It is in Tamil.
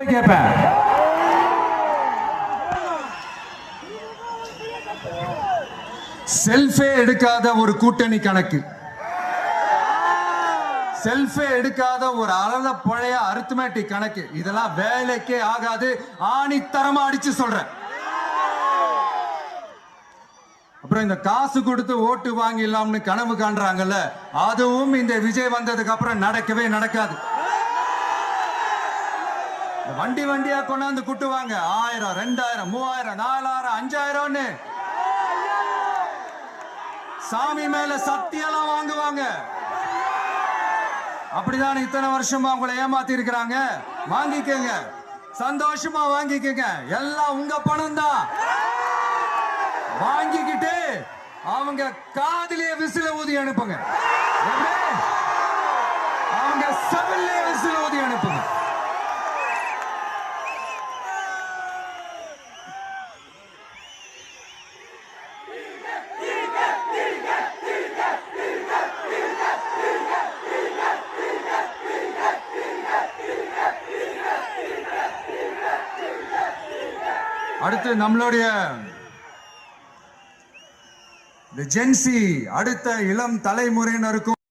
கேட்பேன். செல்ஃபே எடுக்காத ஒரு கூட்டணி கணக்கு, செல்ஃபே எடுக்காத ஒரு அறத பழைய அரித்மெட்டிக் கணக்கு, இதெல்லாம் வேலைக்கே ஆகாது. ஆணித்தரமா அடிச்சு சொல்றேன். அப்புறம் இந்த காசு கொடுத்து ஓட்டு வாங்கிடலாம்னு கனவு காண்றாங்கல்ல, அதுவும் இந்த விஜய் வந்ததுக்கு அப்புறம் நடக்கவே நடக்காது. வண்டி வண்டியா கொண்டாந்து குட்டுவாங்க. 1000, 2000, 3000, 4000, 5000 சாமி மேல சத்தியெல்லாம் வாங்குவாங்க. அப்படிதான் இத்தனை வருஷமா உங்களை ஏமாத்தி இருக்கிறாங்க. வாங்கிக்கங்க, சந்தோஷமா வாங்கிக்கங்க. எல்லாம் உங்க பணம் தான். வாங்கிக்கிட்டு அவங்க காதிலே விசில ஊதி அனுப்புங்க. அவங்க செவிலே விசில ஊதி அனுப்புங்க. அடுத்து நம்மளுடைய ஜென்சி அடுத்த இளம் தலைமுறையினருக்கும்